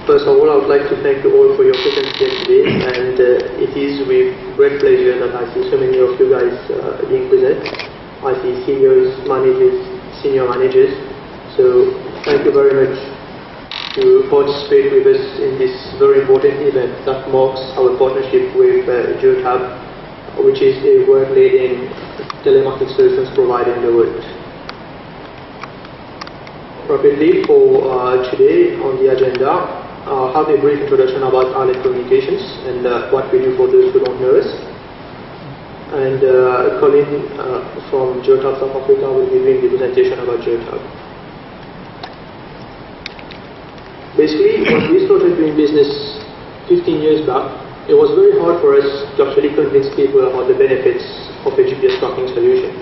First of all, I would like to thank you all for your presence here today, and it is with great pleasure that I see so many of you guys being present. I see CEOs, managers, senior managers, so thank you very much to participate with us in this very important event that marks our partnership with Geotab, which is a world-leading telemarketing solutions provider in the world. Rapidly for today on the agenda, I'll have a brief introduction about ICL communications and what we do for those who don't know us. And Colin from Geotab South Africa will be doing the presentation about Geotab. Basically, when we started doing business 15 years back, it was very hard for us to actually convince people about the benefits of a GPS tracking solution.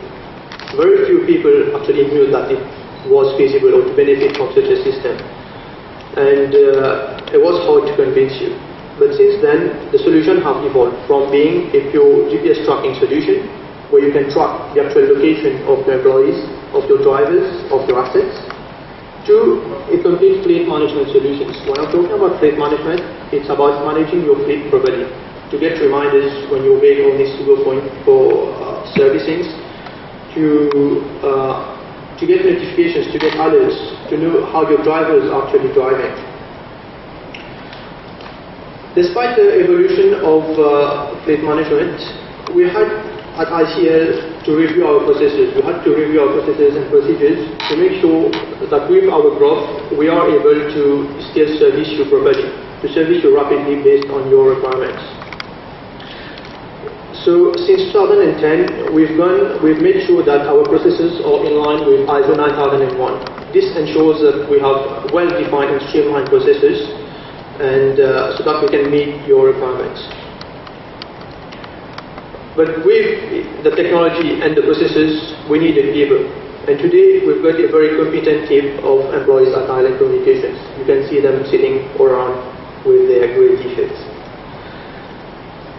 Very few people actually knew that it was feasible or to benefit from such a system. And it was hard to convince you. But since then, the solution have evolved from being a pure GPS tracking solution, where you can track the actual location of the employees, of your drivers, of your assets, to a complete fleet management solutions. When I'm talking about fleet management, it's about managing your fleet properly. To get reminders when your vehicle needs to go for servicings, to get notifications, to get alerts, to know how your driver is actually driving. Despite the evolution of fleet management, we had at ICL to review our processes. We had to review our processes and procedures to make sure that with our growth, we are able to still service you properly, to service you rapidly based on your requirements. So since 2010, we've made sure that our processes are in line with ISO 9001. This ensures that we have well-defined and streamlined processes, and so that we can meet your requirements. But with the technology and the processes, we needed people. And today, we've got a very competent team of employees at ICL Communications. You can see them sitting around with their grey t-shirts.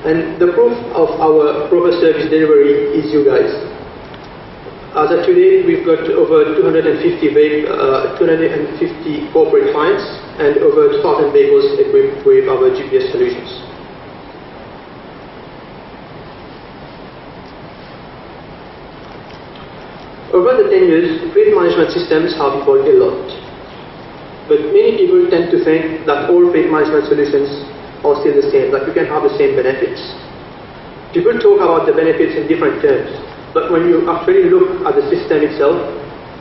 And the proof of our proper service delivery is you guys. As of today, we've got over 250 corporate clients and over 2,000 vehicles equipped with our GPS solutions. Over the 10 years, fleet management systems have evolved a lot. But many people tend to think that all fleet management solutions are still the same, that you can have the same benefits. People talk about the benefits in different terms, but when you actually look at the system itself,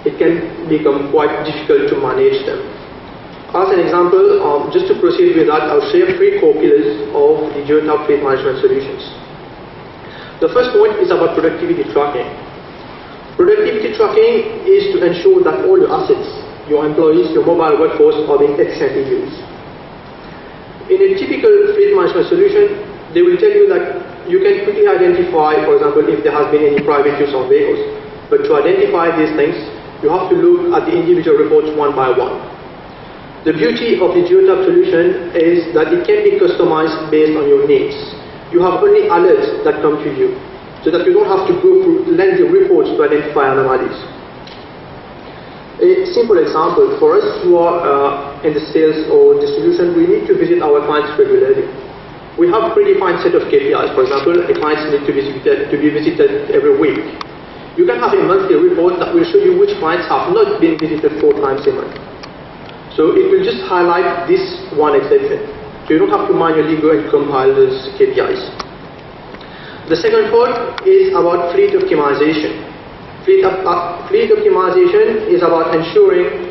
it can become quite difficult to manage them. As an example, just to proceed with that, I'll share 3 core pillars of the Geotab fleet management solutions. The first point is about productivity tracking. Productivity tracking is to ensure that all your assets, your employees, your mobile workforce are being efficiently used. In a typical fleet management solution, they will tell you that you can quickly identify, for example, if there has been any private use of vehicles. But to identify these things, you have to look at the individual reports one by one. The beauty of the Geotab solution is that it can be customized based on your needs. You have only alerts that come to you, so that you don't have to go through lengthy reports to identify anomalies. A simple example, for us who are in the sales or distribution, we need to visit our clients regularly. We have a predefined set of KPIs. For example, the clients need to be visited every week. You can have a monthly report that will show you which clients have not been visited 4 times a month. So it will just highlight this one exception. So you don't have to manually go and compile those KPIs. The second part is about fleet optimization. Fleet optimization is about ensuring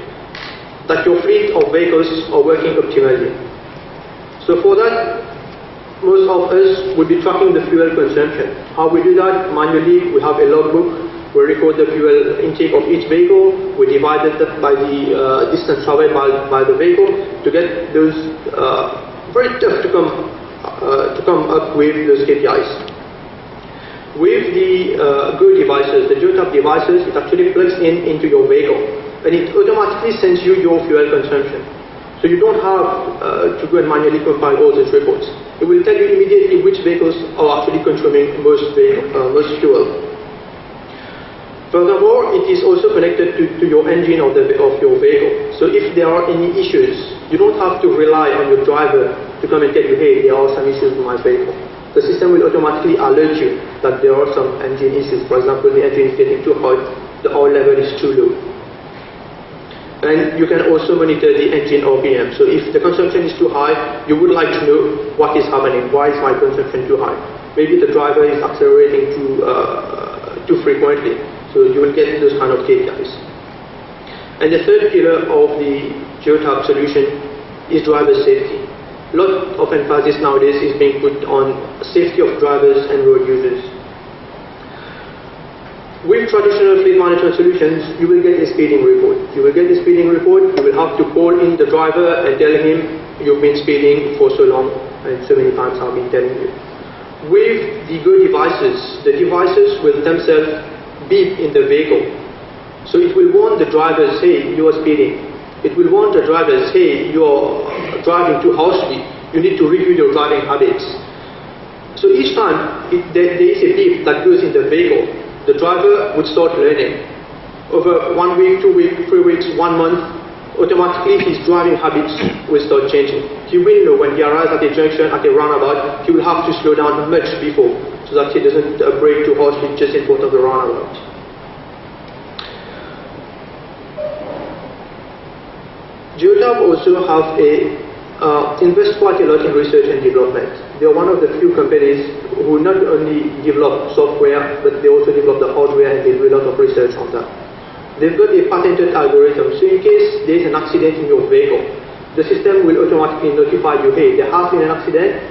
that your fleet of vehicles are working optimally. So for that, most of us would be tracking the fuel consumption. How we do that? Manually, we have a logbook. We record the fuel intake of each vehicle. We divide it by the distance traveled by the vehicle to get those very tough to come up with those KPIs. With the Go devices, the Geotab devices, it actually plugs into your vehicle and it automatically sends you your fuel consumption. So you don't have to go and manually compile all these reports. It will tell you immediately which vehicles are actually consuming most fuel. Furthermore, it is also connected to your engine of your vehicle. So if there are any issues, you don't have to rely on your driver to come and tell you, hey, there are some issues with my vehicle. The system will automatically alert you that there are some engine issues. For example, the engine is getting too hot, the oil level is too low. And you can also monitor the engine RPM. So if the consumption is too high, you would like to know what is happening. Why is my consumption too high? Maybe the driver is accelerating too frequently. So you will get those kind of KPIs. And the third pillar of the Geotab solution is driver safety. A lot of emphasis nowadays is being put on safety of drivers and road users. With traditional fleet management solutions, you will get a speeding report. You will get a speeding report, you will have to call in the driver and tell him you've been speeding for so long and so many times I've been telling you. With the the devices will themselves beep in the vehicle. So it will warn the drivers, hey, you are speeding. It will warn the drivers, hey, you are driving too harshly. You need to review your driving habits. So each time there is a beep that goes in the vehicle, the driver would start learning. Over 1 week, 2 weeks, 3 weeks, 1 month, automatically his driving habits will start changing. He will know when he arrives at a junction, at a roundabout, he will have to slow down much before, so that he doesn't brake too harshly just in front of the roundabout. Geotab also have invest quite a lot in research and development. They are one of the few companies who not only develop software, but they also develop the hardware and they do a lot of research on that. They've got a patented algorithm, so in case there is an accident in your vehicle, the system will automatically notify you, hey, there has been an accident,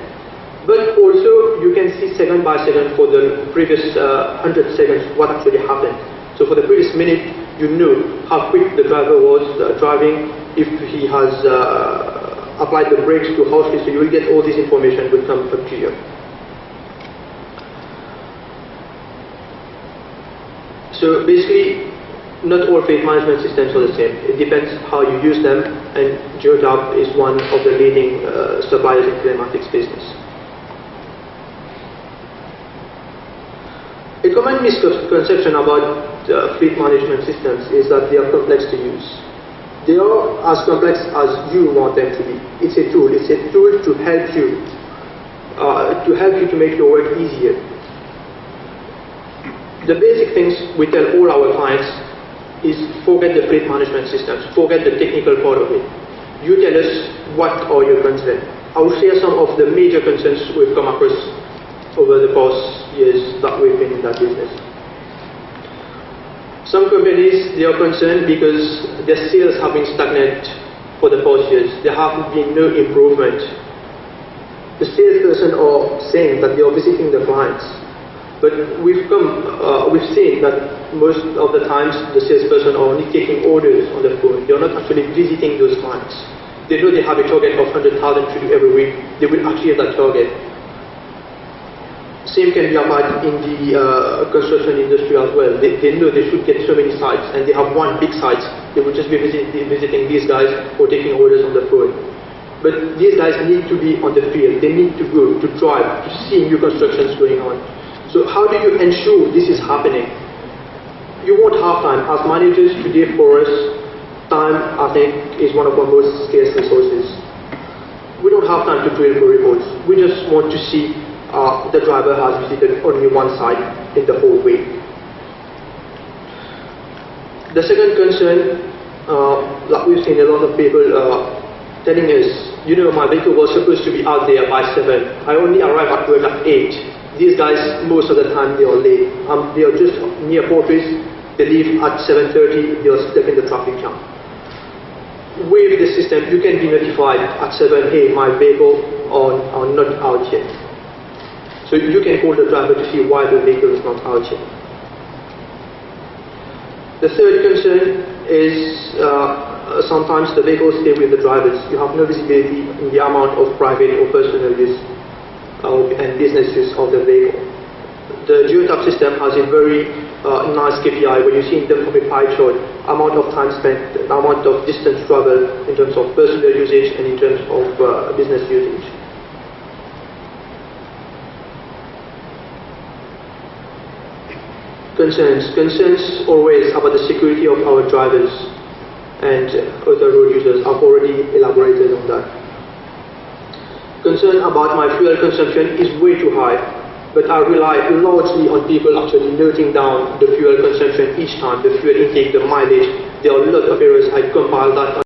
but also you can see second by second for the previous 100 seconds what actually happened. So for the previous minute, you know how quick the driver was driving, if he has applied the brakes too harshly, so you will get all this information will come up to you. So basically, not all fleet management systems are the same. It depends how you use them, and Geotab is one of the leading suppliers in telematics business. A common misconception about fleet management systems is that they are complex to use. They are as complex as you want them to be. It's a tool. It's a tool to help you to make your work easier. The basic things we tell all our clients is forget the fleet management systems, forget the technical part of it. You tell us what are your concerns. I will share some of the major concerns we've come across over the past years that we've been in that business. Some companies, they are concerned because their sales have been stagnant for the past years. There have been no improvement. The salesperson are saying that they are visiting the clients, but we've seen that most of the times the salesperson are only taking orders on the phone. They are not actually visiting those clients. They know they have a target of 100,000 to do every week. They will achieve that target. Same can be applied in the construction industry as well. They know they should get so many sites, and they have one big site. They will just be visiting these guys or taking orders on the phone. But these guys need to be on the field. They need to go, to drive, to see new constructions going on. So how do you ensure this is happening? You won't have time. As managers today for us, time, I think, is one of our most scarce resources. We don't have time to drill for reports. We just want to see the driver has visited only one site in the whole week. The second concern that we've seen a lot of people telling us, you know, my vehicle was supposed to be out there by 7. I only arrive at work at 8. These guys, most of the time, they are late. They are just near Portrush. They leave at 7:30. They are stuck in the traffic jam. With the system, you can be notified at 7, hey, my vehicle are not out yet. So you can call the driver to see why the vehicle is not out yet. The third concern is sometimes the vehicles stay with the drivers. You have no visibility in the amount of private or personal use and business use of the vehicle. The Geotab system has a very nice KPI where you see in terms of a pie chart amount of time spent, amount of distance traveled in terms of personal usage and in terms of business usage. Concerns always about the security of our drivers and other road users. I've already elaborated on that. Concern about my fuel consumption is way too high, but I rely largely on people actually noting down the fuel consumption each time, the fuel intake, the mileage. There are a lot of errors. I compile that.